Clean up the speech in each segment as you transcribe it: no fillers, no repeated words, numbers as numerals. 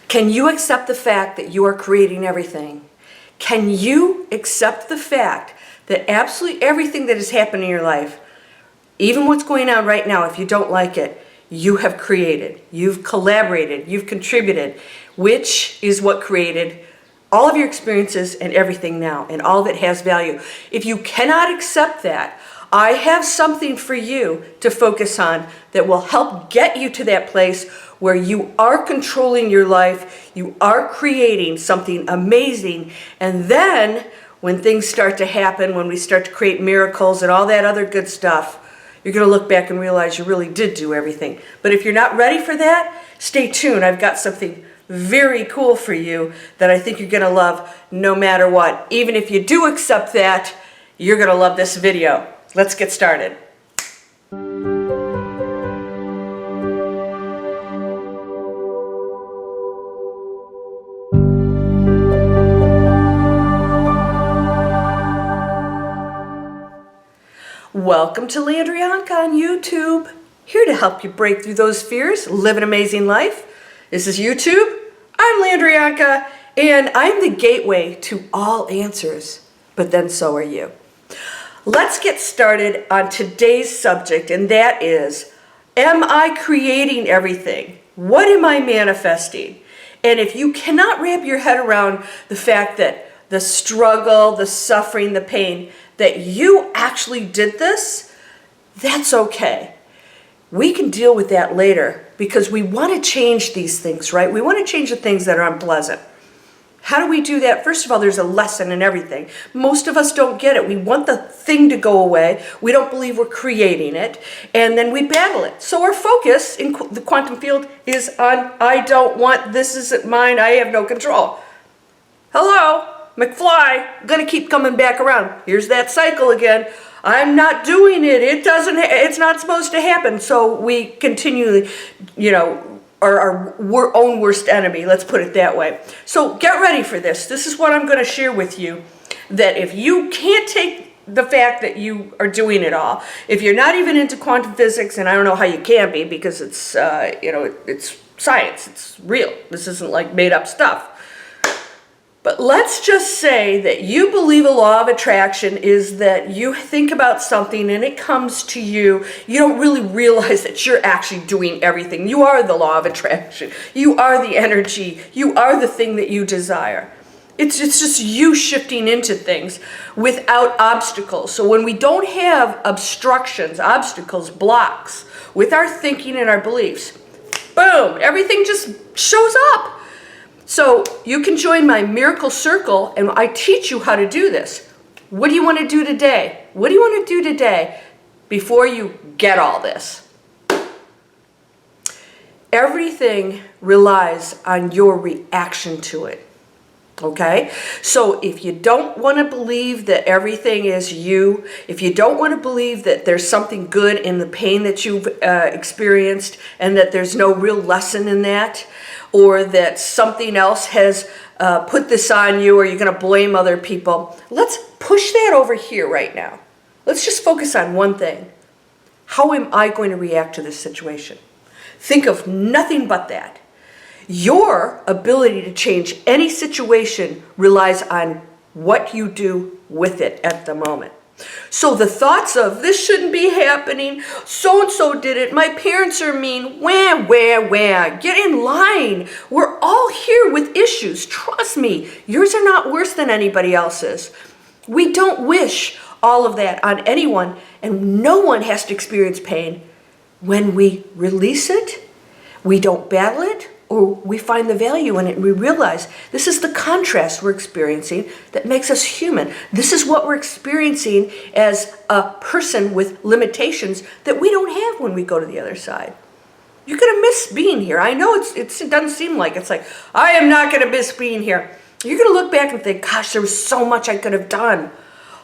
Can you accept the fact that you are creating everything? Can you accept the fact that absolutely everything that has happened in your life, even what's going on right now, if you don't like it, you have created, you've collaborated, you've contributed, which is what created all of your experiences and everything now, and all of it has value. If you cannot accept that, I have something for you to focus on that will help get you to that place where you are controlling your life, you are creating something amazing, and then when things start to happen, when we start to create miracles and all that other good stuff, you're going to look back and realize you really did do everything. But if you're not ready for that, stay tuned. I've got something very cool for you that I think you're going to love no matter what. Even if you do accept that, you're going to love this video. Let's get started. Welcome to Landria Onkka on YouTube. Here to help you break through those fears, live an amazing life. This is YouTube. I'm Landria Onkka, and I'm the gateway to all answers, but then so are you. Let's get started on today's subject, and that is, am I creating everything? What am I manifesting? And if you cannot wrap your head around the fact that the struggle, the suffering, the pain, that you actually did this, that's okay. We can deal with that later because we want to change these things, right? We want to change the things that are unpleasant. How do we do that? First of all, there's a lesson in everything. Most of us don't get it. We want the thing to go away. We don't believe we're creating it. And then we battle it. So our focus in the quantum field is on, I don't want, this isn't mine, I have no control. Hello, McFly, I'm going to keep coming back around. Here's that cycle again. I'm not doing it. It's not supposed to happen. So we continually, are our own worst enemy, let's put it that way. So get ready for this. This is what I'm going to share with you, that if you can't take the fact that you are doing it all, if you're not even into quantum physics, and I don't know how you can be because it's, it's science, it's real. This isn't like made up stuff. But let's just say that you believe a law of attraction is that you think about something and it comes to you. You don't really realize that you're actually doing everything. You are the law of attraction. You are the energy. You are the thing that you desire. It's just you shifting into things without obstacles. So when we don't have obstructions, obstacles, blocks with our thinking and our beliefs, boom, everything just shows up. So you can join my miracle circle and I teach you how to do this. What do you want to do today? What do you want to do today before you get all this? Everything relies on your reaction to it. Okay? So if you don't want to believe that everything is you, if you don't want to believe that there's something good in the pain that you've experienced and that there's no real lesson in that, or that something else has put this on you, or you're going to blame other people, let's push that over here right now. Let's just focus on one thing. How am I going to react to this situation? Think of nothing but that. Your ability to change any situation relies on what you do with it at the moment. So the thoughts of, this shouldn't be happening, so-and-so did it, my parents are mean, wah, get in line. We're all here with issues. Trust me, yours are not worse than anybody else's. We don't wish all of that on anyone, and no one has to experience pain. When we release it, we don't battle it, or we find the value in it and we realize this is the contrast we're experiencing that makes us human. This is what we're experiencing as a person with limitations that we don't have when we go to the other side. You're going to miss being here. I know it doesn't seem like it's like, I am not going to miss being here. You're going to look back and think, gosh, there was so much I could have done.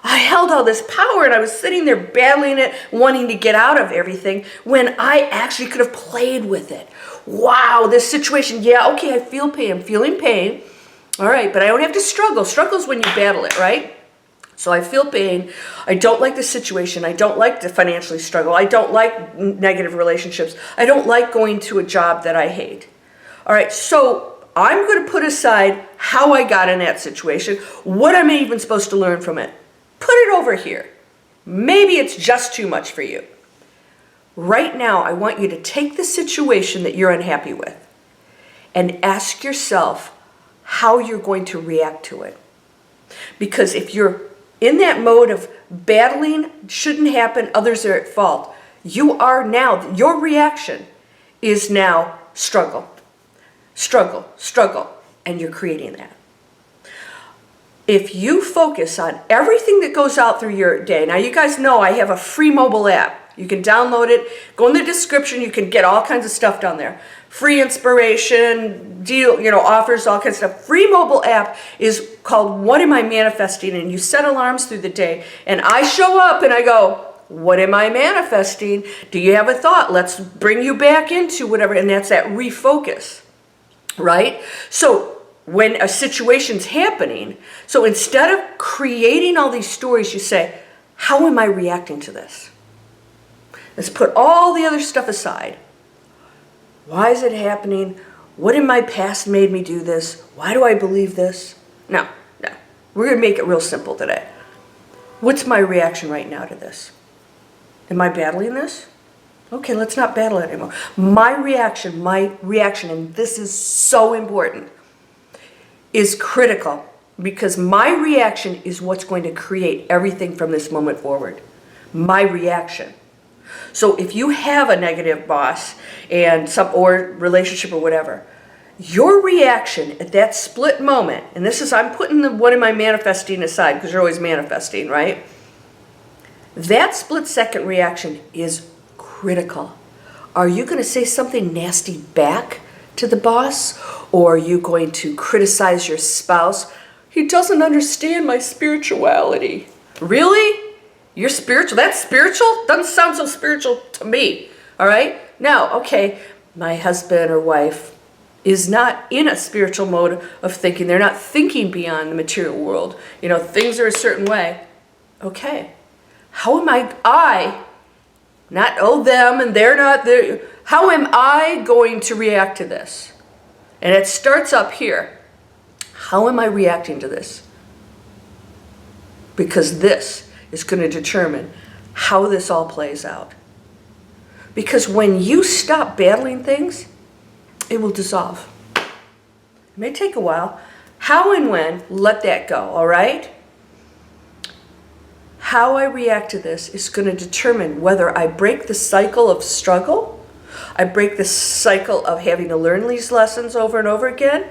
I held all this power and I was sitting there battling it, wanting to get out of everything when I actually could have played with it. Wow, this situation, yeah, okay, I feel pain, I'm feeling pain. All right, but I don't have to struggle. Struggle is when you battle it, right? So I feel pain. I don't like the situation. I don't like to financially struggle. I don't like negative relationships. I don't like going to a job that I hate. All right, so I'm going to put aside how I got in that situation. What am I even supposed to learn from it? Put it over here. Maybe it's just too much for you. Right now, I want you to take the situation that you're unhappy with and ask yourself how you're going to react to it. Because if you're in that mode of battling, shouldn't happen, others are at fault, you are now, your reaction is now struggle, struggle, struggle, and you're creating that. If you focus on everything that goes out through your day, now you guys know I have a free mobile app. You can download it, go in the description, you can get all kinds of stuff down there. Free inspiration, deal, offers, all kinds of stuff. Free mobile app is called What Am I Manifesting? And you set alarms through the day. And I show up and I go, what am I manifesting? Do you have a thought? Let's bring you back into whatever. And that's that refocus, right? So when a situation's happening, so instead of creating all these stories, you say, how am I reacting to this? Let's put all the other stuff aside. Why is it happening? What in my past made me do this? Why do I believe this? No. We're going to make it real simple today. What's my reaction right now to this? Am I battling this? Okay, let's not battle it anymore. My reaction, and this is so important, is critical because my reaction is what's going to create everything from this moment forward. My reaction. So if you have a negative boss or relationship or whatever, your reaction at that split moment, and this is, I'm putting the what am I manifesting aside because you're always manifesting, right? That split second reaction is critical. Are you going to say something nasty back to the boss? Or are you going to criticize your spouse? He doesn't understand my spirituality. Really? You're spiritual? That's spiritual? Doesn't sound so spiritual to me. All right? Now, okay, my husband or wife is not in a spiritual mode of thinking. They're not thinking beyond the material world. Things are a certain way. Okay. How am I, not them and they're not there, how am I going to react to this? And it starts up here. How am I reacting to this? Because this is going to determine how this all plays out. Because when you stop battling things, it will dissolve. It may take a while. How and when, let that go, all right? How I react to this is going to determine whether I break the cycle of struggle, I break the cycle of having to learn these lessons over and over again,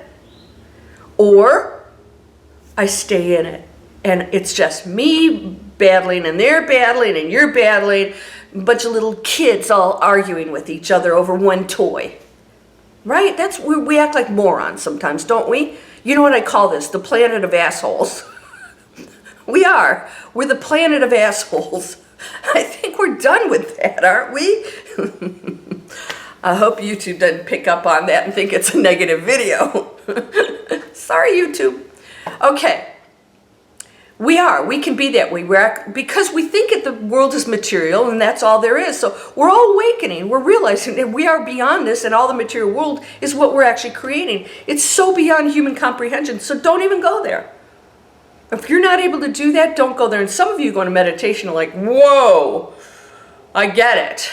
or I stay in it. And it's just me battling, and they're battling, and you're battling, a bunch of little kids all arguing with each other over one toy. Right? We act like morons sometimes, don't we? You know what I call this? The planet of assholes. We are. We're the planet of assholes. I think we're done with that, aren't we? I hope YouTube doesn't pick up on that and think it's a negative video. Sorry, YouTube. Okay. We can be that way. Because we think that the world is material and that's all there is. So we're all awakening. We're realizing that we are beyond this and all the material world is what we're actually creating. It's so beyond human comprehension. So don't even go there. If you're not able to do that, don't go there. And some of you go into meditation are like, whoa, I get it.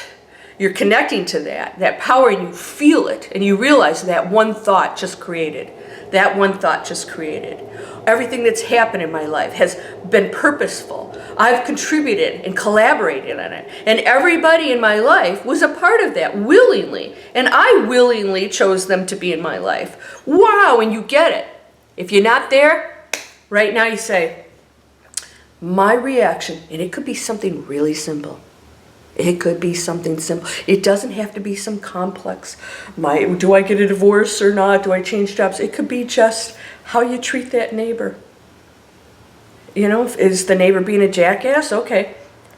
You're connecting to that power, and you feel it. And you realize that one thought just created. That one thought just created. Everything that's happened in my life has been purposeful. I've contributed and collaborated on it. And everybody in my life was a part of that willingly. And I willingly chose them to be in my life. Wow, and you get it. If you're not there, right now you say, my reaction, and it could be something really simple. It could be something simple. It doesn't have to be some complex, do I get a divorce or not? Do I change jobs? It could be just how you treat that neighbor. Is the neighbor being a jackass? Okay.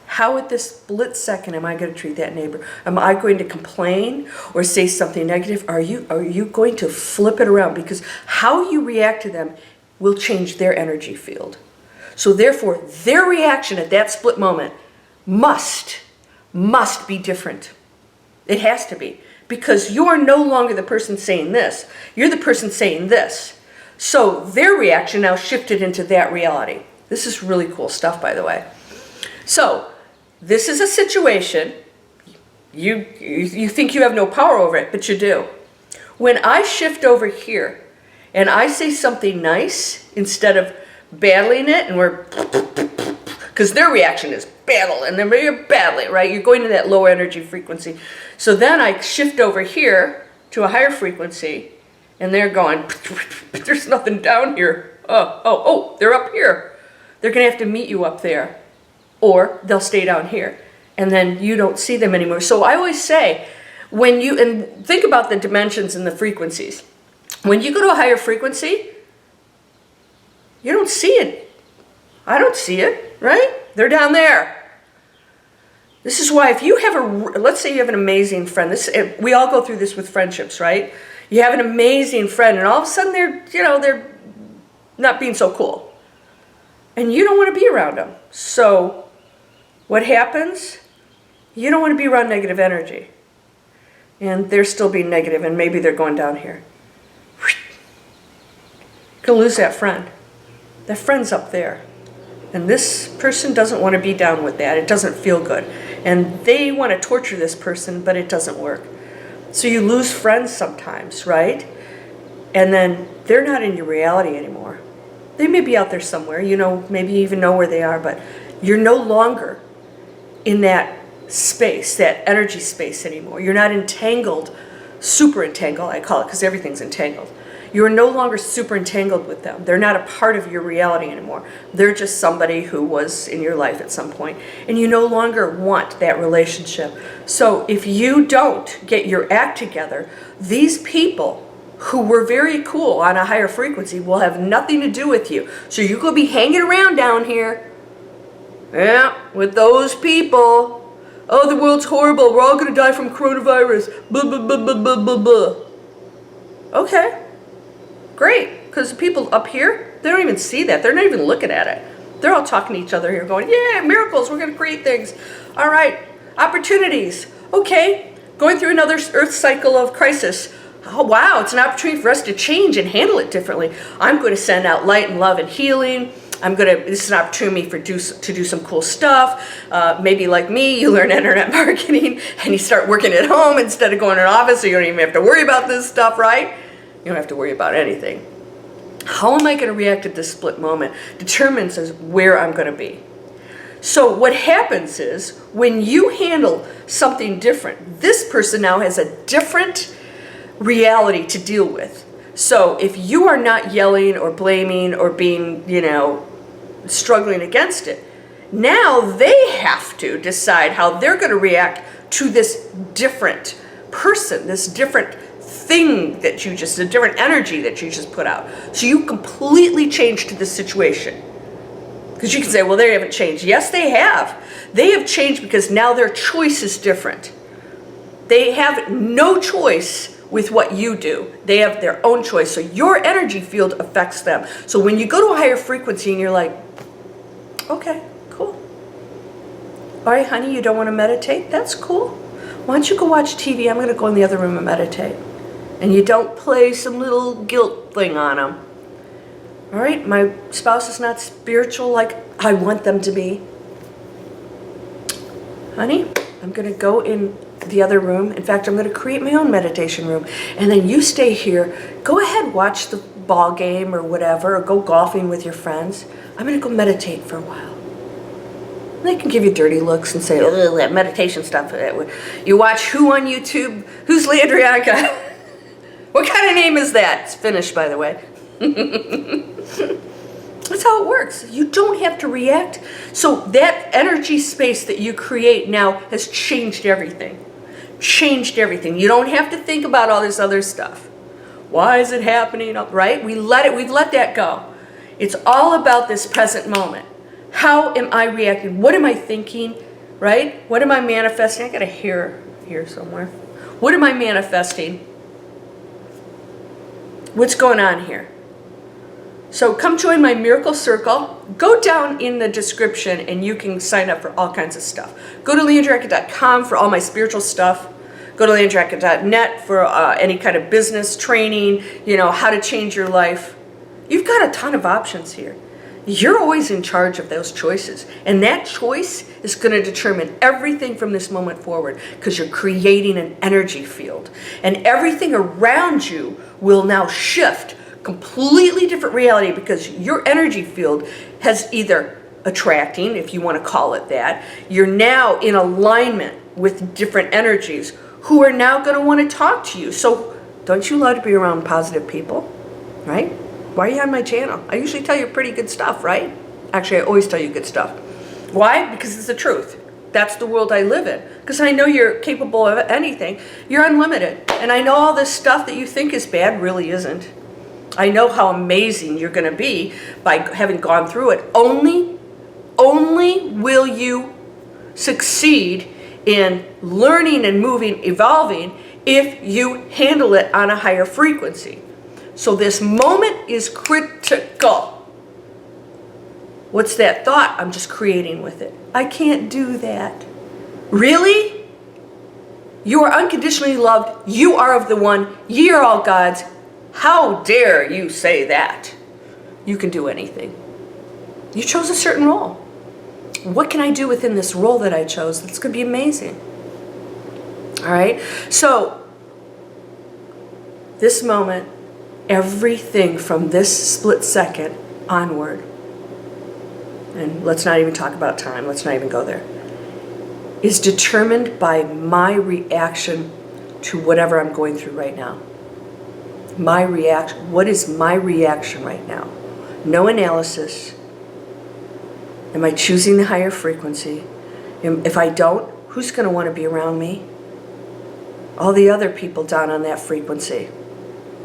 How at this split second am I going to treat that neighbor? Am I going to complain or say something negative? Are you going to flip it around? Because how you react to them will change their energy field. So therefore, their reaction at that split moment must be different. It has to be. because you're no longer the person saying this. You're the person saying this. So their reaction now shifted into that reality. This is really cool stuff, by the way. So this is a situation. You think you have no power over it, but you do. When I shift over here and I say something nice instead of battling it, and we're, because their reaction is battle, and then you're battling, right? You're going to that low energy frequency. So then I shift over here to a higher frequency, and they're going, there's nothing down here. Oh, they're up here. They're going to have to meet you up there, or they'll stay down here, and then you don't see them anymore. So I always say, when you, and think about the dimensions and the frequencies. When you go to a higher frequency, you don't see it. I don't see it, right? They're down there. This is why if you have a, let's say you have an amazing friend. We all go through this with friendships, right? You have an amazing friend, and all of a sudden they're not being so cool. And you don't want to be around them. So what happens? You don't want to be around negative energy. And they're still being negative, and maybe they're going down here. You're going to lose that friend. That friend's up there. And this person doesn't want to be down with that. It doesn't feel good. And they want to torture this person, but it doesn't work. So you lose friends sometimes, right? And then they're not in your reality anymore. They may be out there somewhere, maybe you even know where they are, but you're no longer in that space, that energy space anymore. You're not entangled, super entangled, I call it, because everything's entangled. You are no longer super entangled with them. They're not a part of your reality anymore. They're just somebody who was in your life at some point, and you no longer want that relationship. So if you don't get your act together, these people who were very cool on a higher frequency will have nothing to do with you. So you could be hanging around down here, with those people. Oh, the world's horrible. We're all going to die from coronavirus. Blah, blah, blah, blah, blah, blah, blah. Okay. Great. Because the people up here, they don't even see that. They're not even looking at it. They're all talking to each other here going, yeah, miracles. We're going to create things. All right. Opportunities. Okay. Going through another earth cycle of crisis. Oh, wow. It's an opportunity for us to change and handle it differently. I'm going to send out light and love and healing. This is an opportunity to do some cool stuff. Maybe like me, you learn internet marketing and you start working at home instead of going to an office, so you don't even have to worry about this stuff, right? You don't have to worry about anything. How am I going to react at this split moment determines where I'm going to be. So what happens is when you handle something different, this person now has a different reality to deal with. So if you are not yelling or blaming or being, struggling against it, now they have to decide how they're going to react to this different person, this different thing that a different energy that you just put out. So you completely change to this situation. Because you can say, well, they haven't changed. Yes, they have. They have changed because now their choice is different. They have no choice with what you do. They have their own choice. So your energy field affects them. So when you go to a higher frequency and you're like, okay, cool. All right, honey, you don't want to meditate? That's cool. Why don't you go watch TV? I'm going to go in the other room and meditate. And you don't play some little guilt thing on them. All right, my spouse is not spiritual like I want them to be. Honey, I'm going to go in the other room. In fact, I'm going to create my own meditation room. And then you stay here. Go ahead, watch the ball game or whatever, or go golfing with your friends. I'm going to go meditate for a while. They can give you dirty looks and say, oh, that meditation stuff. You watch who on YouTube? Who's Landria Onkka? What kind of name is that? It's finished, by the way. That's how it works. You don't have to react. So that energy space that you create now has changed everything. Changed everything. You don't have to think about all this other stuff. Why is it happening? Right? We've let that go. It's all about this present moment. How am I reacting? What am I thinking? Right? What am I manifesting? I got a hair here somewhere. What am I manifesting? What's going on here? So come join my Miracle Circle. Go down in the description and you can sign up for all kinds of stuff. Go to LandriaOnkka.com for all my spiritual stuff. Go to landriaonka.net for any kind of business training, how to change your life. You've got a ton of options here. You're always in charge of those choices. And that choice is going to determine everything from this moment forward, because you're creating an energy field. And everything around you will now shift, completely different reality, because your energy field has either attracting, if you want to call it that, you're now in alignment with different energies who are now going to want to talk to you. So don't you love to be around positive people, right? Why are you on my channel? I usually tell you pretty good stuff, right? Actually, I always tell you good stuff. Why? Because it's the truth. That's the world I live in. Because I know you're capable of anything. You're unlimited. And I know all this stuff that you think is bad really isn't. I know how amazing you're going to be by having gone through it. Only will you succeed in learning and moving, evolving, if you handle it on a higher frequency. So this moment is critical. What's that thought? I'm just creating with it. I can't do that. Really? You are unconditionally loved. You are of the one. Ye are all God's. How dare you say that? You can do anything. You chose a certain role. What can I do within this role that I chose that's going to be amazing? All right? So, this moment, everything from this split second onward, and let's not even talk about time, let's not even go there, is determined by my reaction to whatever I'm going through right now. My reaction. What is my reaction right now? No analysis. Am I choosing the higher frequency? If I don't, who's going to want to be around me? All the other people down on that frequency.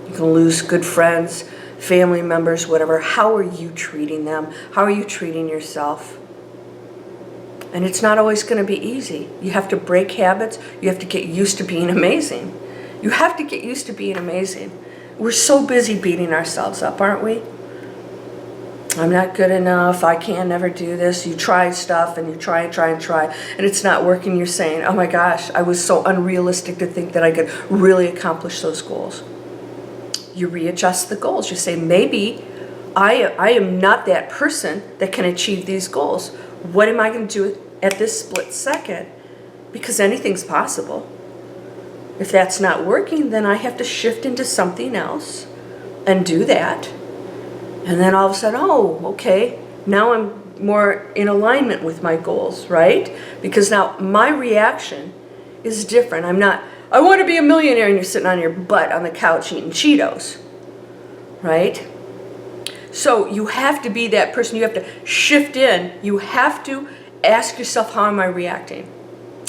You can lose good friends, family members, whatever. How are you treating them? How are you treating yourself? And it's not always going to be easy. You have to break habits. You have to get used to being amazing. You have to get used to being amazing. We're so busy beating ourselves up, aren't we? I'm not good enough. I can never do this. You try stuff and you try, and it's not working. You're saying, oh my gosh, I was so unrealistic to think that I could really accomplish those goals. You readjust the goals. You say, maybe I am not that person that can achieve these goals. What am I going to do at this split second? Because anything's possible. If that's not working, then I have to shift into something else and do that. And then all of a sudden, oh, okay, now I'm more in alignment with my goals, right? Because now my reaction is different. I'm not, I want to be a millionaire, and you're sitting on your butt on the couch eating Cheetos, right? So you have to be that person. You have to shift in. You have to ask yourself, how am I reacting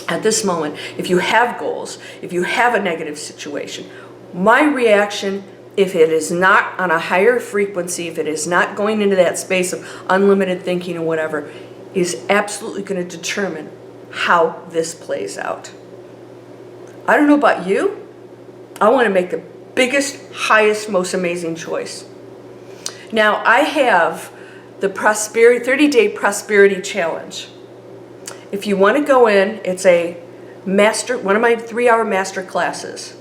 at this moment? If you have goals, if you have a negative situation, my reaction, if it is not on a higher frequency, if it is not going into that space of unlimited thinking or whatever, is absolutely going to determine how this plays out. I don't know about you. I want to make the biggest, highest, most amazing choice. Now, I have the 30-day prosperity challenge. If you want to go in, it's one of my 3-hour master classes.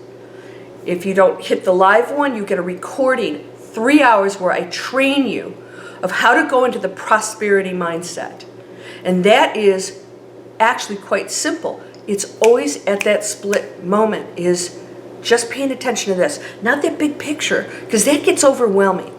If you don't hit the live one, you get a recording, 3 hours, where I train you of how to go into the prosperity mindset. And that is actually quite simple. It's always at that split moment, is just paying attention to this. Not that big picture, because that gets overwhelming.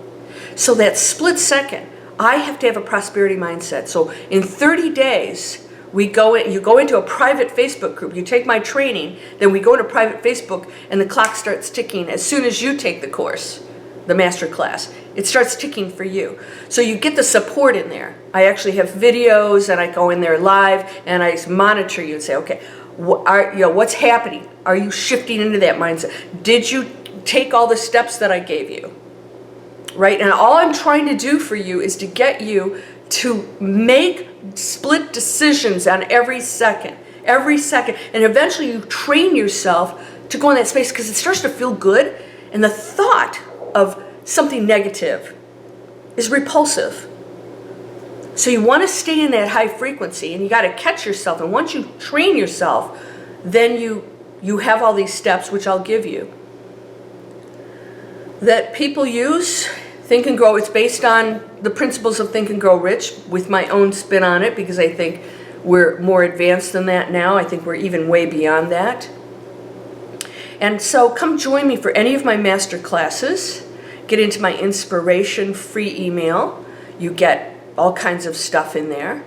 So that split second, I have to have a prosperity mindset. So in 30 days, you go into a private Facebook group. You take my training, then we go into private Facebook, and the clock starts ticking as soon as you take the course, the master class. It starts ticking for you. So you get the support in there. I actually have videos, and I go in there live, and I monitor you and say, okay, what's happening? Are you shifting into that mindset? Did you take all the steps that I gave you? Right? And all I'm trying to do for you is to get you to make split decisions on every second, and eventually you train yourself to go in that space, because it starts to feel good, and the thought of something negative is repulsive. So you want to stay in that high frequency, and you got to catch yourself, and once you train yourself, then you you have all these steps, which I'll give you, that people use. Think and Grow. It's based on the principles of Think and Grow Rich with my own spin on it, because I think we're more advanced than that now. I think we're even way beyond that. And so come join me for any of my master classes. Get into my inspiration free email. You get all kinds of stuff in there.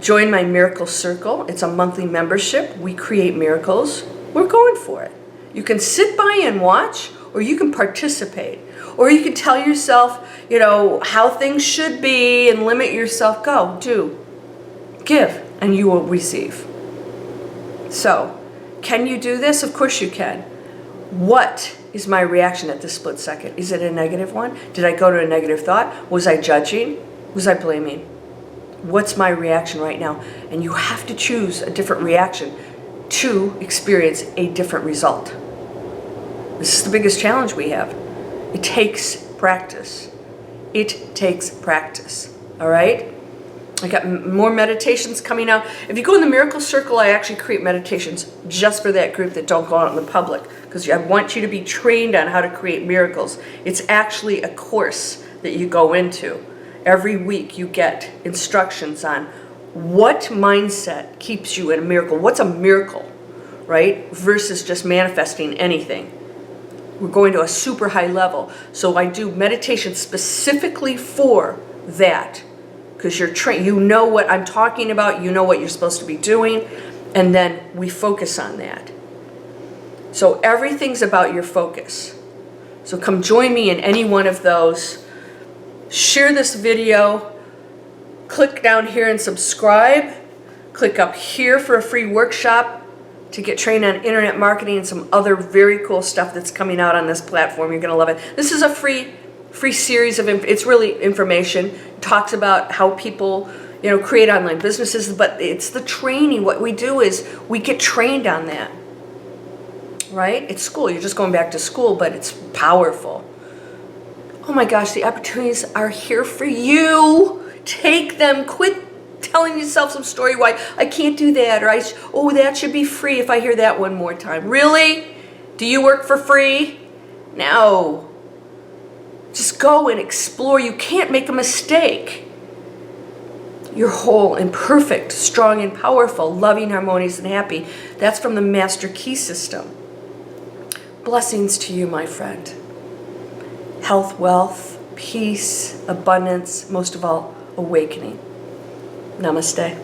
Join my Miracle Circle. It's a monthly membership. We create miracles. We're going for it. You can sit by and watch, or you can participate. Or you can tell yourself, you know, how things should be and limit yourself. Go, do, give, and you will receive. So, can you do this? Of course you can. What is my reaction at this split second? Is it a negative one? Did I go to a negative thought? Was I judging? Was I blaming? What's my reaction right now? And you have to choose a different reaction to experience a different result. This is the biggest challenge we have. It takes practice. It takes practice. All right? I got more meditations coming out. If you go in the Miracle Circle, I actually create meditations just for that group that don't go out in the public, because I want you to be trained on how to create miracles. It's actually a course that you go into. Every week you get instructions on what mindset keeps you in a miracle. What's a miracle, right? Versus just manifesting anything. We're going to a super high level. So I do meditation specifically for that, because you're trained. You know what I'm talking about. You know what you're supposed to be doing. And then we focus on that. So everything's about your focus. So come join me in any one of those. Share this video. Click down here and subscribe. Click up here for a free workshop to get trained on internet marketing and some other very cool stuff that's coming out on this platform. You're going to love it. This is a free series of, it's really information. It talks about how people, you know, create online businesses, but it's the training. What we do is we get trained on that, right? It's school. You're just going back to school, but it's powerful. Oh my gosh, the opportunities are here for you. Take them. Quit telling yourself some story why I can't do that, or oh, that should be free if I hear that one more time. Really? Do you work for free? No. Just go and explore. You can't make a mistake. You're whole and perfect, strong and powerful, loving, harmonious, and happy. That's from the Master Key System. Blessings to you, my friend. Health, wealth, peace, abundance, most of all, awakening. Namaste.